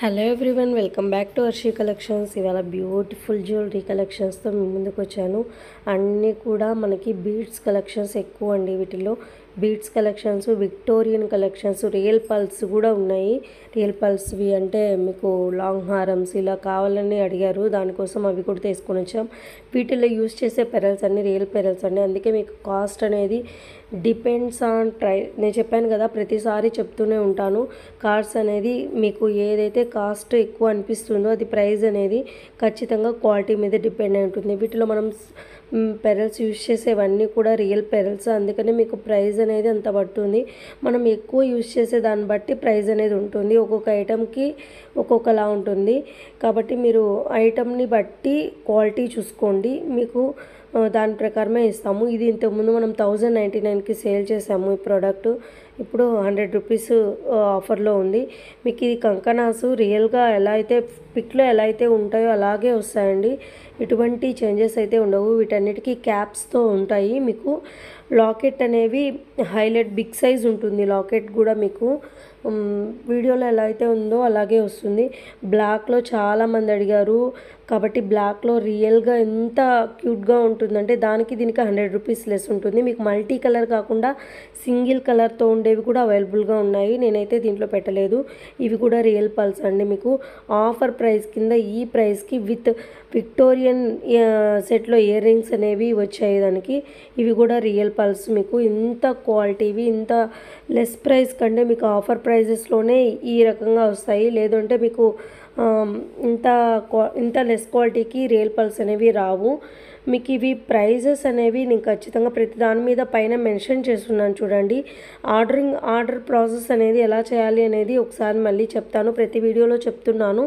Hello everyone, welcome back to Varshi collections. ఇవాళ beautiful jewellery కలెక్షన్స్తో మీ ముందుకు వచ్చాను. అన్నీ కూడా మనకి బీడ్స్ కలెక్షన్స్ ఎక్కువ అండి. వీటిల్లో beads collections, Victorian collections, real pulse కూడా ఉన్నాయి. రియల్ పల్స్వి అంటే మీకు లాంగ్ హారమ్స్ ఇలా కావాలని అడిగారు, దానికోసం అవి కూడా తీసుకొని వచ్చాం. వీటిల్లో యూస్ చేసే పెరల్స్ అన్నీ రియల్ పెరల్స్ అండి. అందుకే మీకు కాస్ట్ అనేది డిపెండ్స్ ఆన్ నేను చెప్పాను కదా, ప్రతిసారి చెప్తూనే ఉంటాను. కార్డ్స్ అనేది మీకు ఏదైతే కాస్ట్ ఎక్కువ అనిపిస్తుందో అది ప్రైస్ అనేది ఖచ్చితంగా క్వాలిటీ మీద డిపెండ్ అయి ఉంటుంది. వీటిలో మనం పెరల్స్ యూజ్ చేసేవన్నీ కూడా రియల్ పెరల్స్, అందుకనే మీకు ప్రైస్ అనేది అంత పడుతుంది. మనం ఎక్కువ యూజ్ చేసే దాన్ని బట్టి ప్రైస్ అనేది ఉంటుంది. ఒక్కొక్క ఐటెంకి ఒక్కొక్కలా ఉంటుంది. కాబట్టి మీరు ఐటెంని బట్టి క్వాలిటీ చూసుకోండి, మీకు దాని ప్రకారమే ఇస్తాము. ఇది ఇంతకుముందు మనం 1099కి సేల్ చేసాము. ఈ ప్రోడక్ట్ ఇప్పుడు 100 రూపీస్ ఆఫర్లో ఉంది. మీకు ఇది కంకణాసు రియల్గా ఎలా అయితే పిక్లో ఎలా అయితే ఉంటాయో అలాగే వస్తాయండి. ఎటువంటి చేంజెస్ అయితే ఉండవు. వీటన్నిటికీ క్యాప్స్తో ఉంటాయి. మీకు లాకెట్ అనేవి హైలైట్ బిగ్ సైజ్ ఉంటుంది. లాకెట్ కూడా మీకు వీడియోలో ఎలా అయితే ఉందో అలాగే వస్తుంది. బ్లాక్లో చాలామంది అడిగారు కాబట్టి బ్లాక్లో రియల్గా ఎంత క్యూట్గా ఉంటుందంటే దానికి దీనికి 100 రూపీస్ లెస్ ఉంటుంది. మీకు మల్టీ కలర్ కాకుండా సింగిల్ కలర్తో ఉండేవి కూడా అవైలబుల్గా ఉన్నాయి. నేనైతే దీంట్లో పెట్టలేదు. ఇవి కూడా రియల్ పల్స్ అండి. మీకు ఆఫర్ ప్రైస్ కింద ఈ ప్రైస్కి విత్ విక్టోరియన్ సెట్లో ఇయర్ రింగ్స్ అనేవి వచ్చాయి దానికి. ఇవి కూడా రియల్ పల్స్. మీకు ఇంత క్వాలిటీవి ఇంత లెస్ ప్రైస్ కంటే మీకు ఆఫర్ ప్రైజెస్లోనే ఈ రకంగా వస్తాయి. లేదంటే మీకు ఇంత లెస్ క్వాలిటీకి రియల్ పల్స్ అనేవి రావు. మీకు ఇవి ప్రైజెస్ అనేవి నేను ఖచ్చితంగా ప్రతి దాని మీద పైన మెన్షన్ చేస్తున్నాను చూడండి. ఆర్డర్ ప్రాసెస్ అనేది ఎలా చేయాలి అనేది ఒకసారి మళ్ళీ చెప్తాను. ప్రతి వీడియోలో చెప్తున్నాను.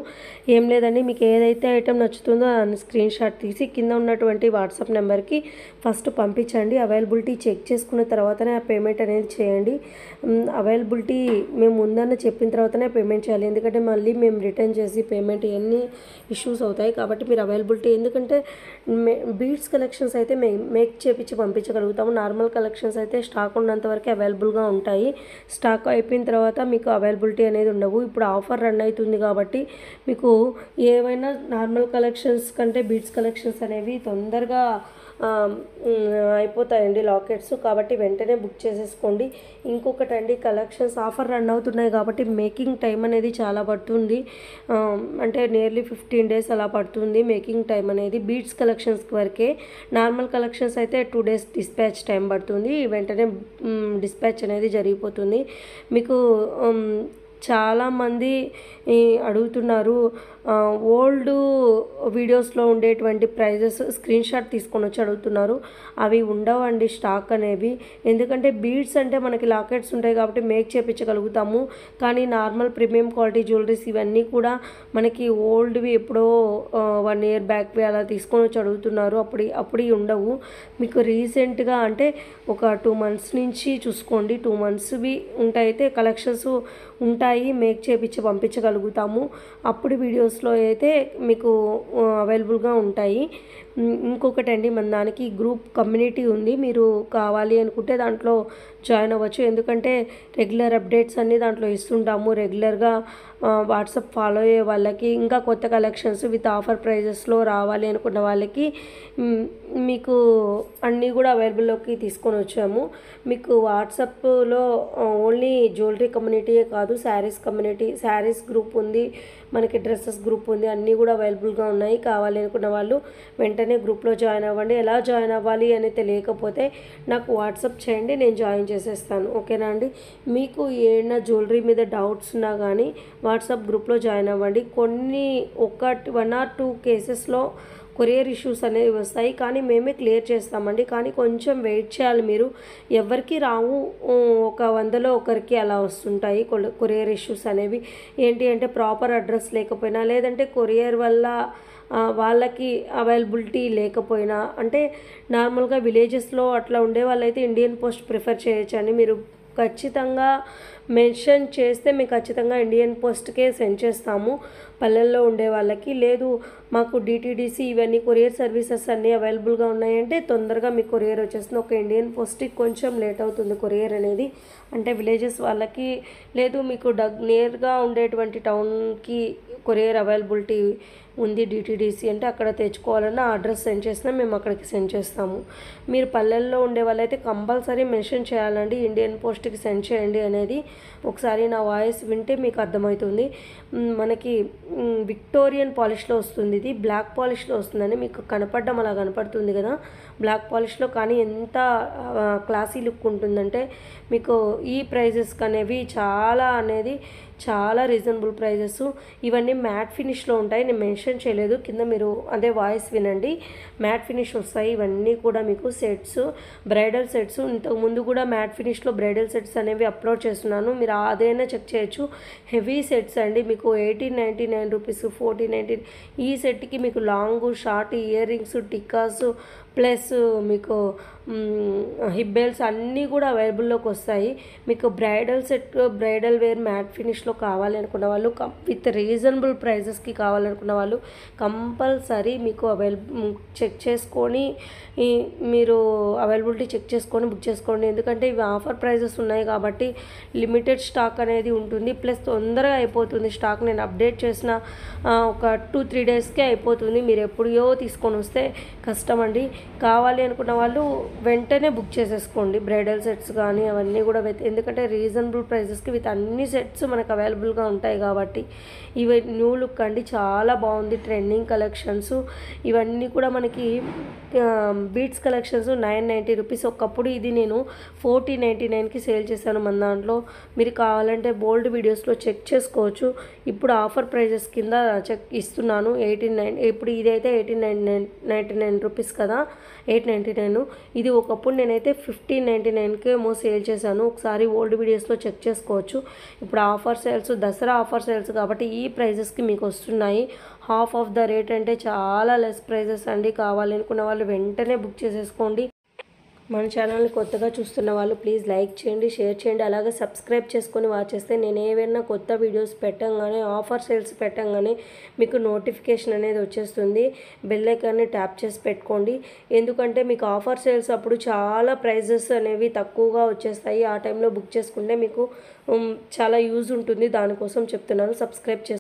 ఏం లేదండి, మీకు ఏదైతే ఐటెం నచ్చుతుందో దాన్ని స్క్రీన్ షాట్ తీసి కింద ఉన్నటువంటి వాట్సాప్ నెంబర్కి ఫస్ట్ పంపించండి. అవైలబిలిటీ చెక్ చేసుకున్న తర్వాతనే ఆ పేమెంట్ అనేది చేయండి. అవైలబిలిటీ మేము ముందన్న చెప్పిన తర్వాతనే పేమెంట్ చేయాలి. ఎందుకంటే మళ్ళీ మేము రిటర్న్ చేసి పేమెంట్ ఎన్ని ఇష్యూస్ అవుతాయి. కాబట్టి మీరు అవైలబిలిటీ, ఎందుకంటే బీడ్స్ కలెక్షన్స్ అయితే మేక్ చేపించి పంపించగలుగుతాము. నార్మల్ కలెక్షన్స్ అయితే స్టాక్ ఉన్నంత వరకు అవైలబుల్గా ఉంటాయి. స్టాక్ అయిపోయిన తర్వాత మీకు అవైలబిలిటీ అనేది ఉండవు. ఇప్పుడు ఆఫర్ రన్ అవుతుంది కాబట్టి మీకు ఏవైనా నార్మల్ కలెక్షన్స్ కంటే బీడ్స్ కలెక్షన్స్ అనేవి తొందరగా అయిపోతాయండి లాకెట్స్. కాబట్టి వెంటనే బుక్ చేసేసుకోండి. ఇంకొకటి అండి, కలెక్షన్స్ ఆఫర్ రన్ అవుతున్నాయి కాబట్టి మేకింగ్ టైం అనేది చాలా పడుతుంది. అంటే నియర్లీ 15 days అలా పడుతుంది మేకింగ్ టైం అనేది బీడ్స్ కలెక్షన్స్ వరకే. నార్మల్ కలెక్షన్స్ అయితే 2 days డిస్పాచ్ టైం పడుతుంది. వెంటనే డిస్పాచ్ అనేది జరిగిపోతుంది. మీకు చాలామంది అడుగుతున్నారు, ఓల్డ్ వీడియోస్లో ఉండేటువంటి ప్రైజెస్ స్క్రీన్ షాట్ తీసుకొని వచ్చి అడుగుతున్నారు. అవి ఉండవండి స్టాక్ అనేవి. ఎందుకంటే బీడ్స్ అంటే మనకి లాకెట్స్ ఉంటాయి కాబట్టి మేక్ చేయించగలుగుతాము. కానీ నార్మల్ ప్రీమియం క్వాలిటీ జ్యువెలరీస్ ఇవన్నీ కూడా మనకి ఓల్డ్వి ఎప్పుడో 1 year బ్యాక్వి అలా తీసుకొని వచ్చి అడుగుతున్నారు. అప్పుడు ఉండవు. మీకు రీసెంట్గా అంటే ఒక 2 months నుంచి చూసుకోండి. 2 monthsవి ఉంటాయి అయితే కలెక్షన్స్ ఉంటాయి, మేక్ చేయించి పంపించగలుగుతాము. అప్పుడు వీడియోస్లో అయితే మీకు అవైలబుల్గా ఉంటాయి. ఇంకొకటి అండి, మన దానికి గ్రూప్ కమ్యూనిటీ ఉంది. మీరు కావాలి అనుకుంటే దాంట్లో జాయిన్ అవ్వచ్చు. ఎందుకంటే రెగ్యులర్ అప్డేట్స్ అన్నీ దాంట్లో ఇస్తుంటాము. రెగ్యులర్గా వాట్సాప్ ఫాలో అయ్యే వాళ్ళకి, ఇంకా కొత్త కలెక్షన్స్ విత్ ఆఫర్ ప్రైజెస్లో రావాలి అనుకున్న వాళ్ళకి మీకు అన్నీ కూడా అవైలబుల్లోకి తీసుకొని వచ్చాము. మీకు వాట్సాప్లో ఓన్లీ జ్యువెలరీ కమ్యూనిటీయే కాదు, శారీస్ కమ్యూనిటీ, శారీస్ గ్రూప్ ఉంది, మనకి డ్రెస్సెస్ గ్రూప్ ఉంది. అన్నీ కూడా అవైలబుల్గా ఉన్నాయి. కావాలి అనుకున్న వాళ్ళు వెంటనే గ్రూప్లో జాయిన్ అవ్వండి. ఎలా జాయిన్ అవ్వాలి అని తెలియకపోతే నాకు వాట్సాప్ చేయండి, నేను జాయిన్ చేసేస్తాను. ఓకేనా అండి. మీకు ఏమైనా జ్యువెలరీ మీద డౌట్స్ ఉన్నా కానీ వాట్సాప్ గ్రూప్లో జాయిన్ అవ్వండి. 1 or 2 కేసెస్లో కొరియర్ ఇష్యూస్ అనేవి వస్తాయి, కానీ మేమే క్లియర్ చేస్తామండి. కానీ కొంచెం వెయిట్ చేయాలి మీరు. ఎవరికి రావు, ఒక 100లో ఒకరికి అలా వస్తుంటాయి కొరియర్ ఇష్యూస్ అనేవి. ఏంటి అంటే ప్రాపర్ అడ్రస్ లేకపోయినా, లేదంటే కొరియర్ వల్ల వాళ్ళకి అవైలబిలిటీ లేకపోయినా, అంటే నార్మల్గా విలేజెస్లో అట్లా ఉండే వాళ్ళైతే ఇండియన్ పోస్ట్ ప్రిఫర్ చేయొచ్చండి. మీరు ఖచ్చితంగా మెన్షన్ చేస్తే మేము ఖచ్చితంగా ఇండియన్ పోస్ట్కే సెండ్ చేస్తాము పల్లెల్లో ఉండే వాళ్ళకి. లేదు మాకు డిటీడీసీ ఇవన్నీ కొరియర్ సర్వీసెస్ అన్నీ అవైలబుల్గా ఉన్నాయంటే తొందరగా మీకు కొరియర్ వచ్చేస్తుంది. ఒక ఇండియన్ పోస్ట్కి కొంచెం లేట్ అవుతుంది కొరియర్ అనేది, అంటే విలేజెస్ వాళ్ళకి. లేదు మీకు నియర్గా ఉండేటువంటి టౌన్కి కొరియర్ అవైలబిలిటీ ఉంది డిటీడీసీ అంటే అక్కడ తెచ్చుకోవాలన్నా అడ్రస్ సెండ్ చేసినా మేము అక్కడికి సెండ్ చేస్తాము. మీరు పల్లెల్లో ఉండే వాళ్ళైతే కంపల్సరీ మెన్షన్ చేయాలండి ఇండియన్ పోస్ట్కి సెండ్ చేయండి అనేది. ఒకసారి నా వాయిస్ వింటే మీకు అర్థమవుతుంది. మనకి విక్టోరియన్ పాలిష్లో వస్తుంది, ఇది బ్లాక్ పాలిష్లో వస్తుందని మీకు కనపడడం అలా కనపడుతుంది కదా బ్లాక్ పాలిష్లో, కానీ ఎంత క్లాసీ లుక్ ఉంటుందంటే మీకు ఈ ప్రైజెస్కి అనేవి చాలా రీజనబుల్ ప్రైజెస్. ఇవన్నీ మ్యాట్ ఫినిష్లో ఉంటాయి, నేను మెన్షన్ చేయలేదు, కింద మీరు అదే వాయిస్ వినండి. మ్యాట్ ఫినిష్ వస్తాయి ఇవన్నీ కూడా మీకు సెట్స్, బ్రైడల్ సెట్స్. ఇంతకుముందు కూడా మ్యాట్ ఫినిష్లో బ్రైడల్ సెట్స్ అనేవి అప్లోడ్ చేస్తున్నాను, మీరు అదైనా చెక్ చేయొచ్చు. హెవీ సెట్స్ అండి, మీకు 1899 రూపీస్, 1419. ఈ సెట్కి మీకు long short ear rings, tikkas plus మీకు హిప్ బెల్ట్స్ అన్నీ కూడా అవైలబుల్లోకి వస్తాయి. మీకు bridal set, bridal wear matte ఫినిష్లో కావాలి అనుకున్న వాళ్ళు, విత్ రీజనబుల్ ప్రైజెస్కి కావాలనుకున్న వాళ్ళు కంపల్సరీ మీకు చెక్ చేసుకొని మీరు అవైలబిలిటీ చెక్ చేసుకొని బుక్ చేసుకోండి. ఎందుకంటే ఇవి ఆఫర్ ప్రైజెస్ ఉన్నాయి కాబట్టి లిమిటెడ్ స్టాక్ అనేది ఉంటుంది, ప్లస్ తొందరగా అయిపోతుంది స్టాక్. నేను అప్డేట్ చేసిన ఒక 2-3 డేస్కే అయిపోతుంది. మీరు ఎప్పుడో తీసుకొని వస్తే కష్టం అండి. కావాలి అనుకున్న వాళ్ళు వెంటనే బుక్ చేసేసుకోండి బ్రైడల్ సెట్స్ కానీ అవన్నీ కూడా, ఎందుకంటే రీజనబుల్ ప్రైజెస్కి విత్ అన్ని సెట్స్ మనకు అవైలబుల్గా ఉంటాయి కాబట్టి. ఇవి న్యూ లుక్ అండి, చాలా బాగుంది, ట్రెండింగ్ కలెక్షన్స్. ఇవన్నీ కూడా మనకి బీట్స్ కలెక్షన్స్ 990 రూపీస్. ఒకప్పుడు ఇది నేను 1499కి సేల్ చేశాను మన దాంట్లో. మీరు కావాలంటే బోల్డ్ వీడియోస్లో చెక్ చేసుకోవచ్చు. ఇప్పుడు ఆఫర్ ప్రైజెస్ కింద చెక్ ఇస్తున్నాను 1899. ఇప్పుడు ఇదైతే 1899 రూపీస్ కదా, 899. ఇది ఒకప్పుడు నేనైతే 1599కే సేల్ చేశాను. ఒకసారి ఓల్డ్ వీడియోస్లో చెక్ చేసుకోవచ్చు. ఇప్పుడు offer sales, Dasara offer sales కాబట్టి ఈ ప్రైజెస్కి మీకు వస్తున్నాయి. హాఫ్ ఆఫ్ ద రేట్ అంటే చాలా లెస్ ప్రైజెస్ అండి. కావాలనుకున్న వాళ్ళు వెంటనే బుక్ చేసేసుకోండి. మన ఛానల్ని కొత్తగా చూస్తున్న వాళ్ళు ప్లీజ్ లైక్ చేయండి, షేర్ చేయండి, అలాగే సబ్స్క్రైబ్ చేసుకొని వాచ్ చేస్తే నేను ఏవైనా కొత్త వీడియోస్ పెట్టంగానే, ఆఫర్ సేల్స్ పెట్టంగానే మీకు నోటిఫికేషన్ అనేది వచ్చేస్తుంది. బెల్ ఐకాన్ని ట్యాప్ చేసి పెట్టుకోండి. ఎందుకంటే మీకు ఆఫర్ సేల్స్ అప్పుడు చాలా ప్రైజెస్ అనేవి తక్కువగా వచ్చేస్తాయి. ఆ టైంలో బుక్ చేసుకుంటే మీకు చాలా యూజ్ ఉంటుంది. దానికోసం చెప్తున్నాను. సబ్స్క్రైబ్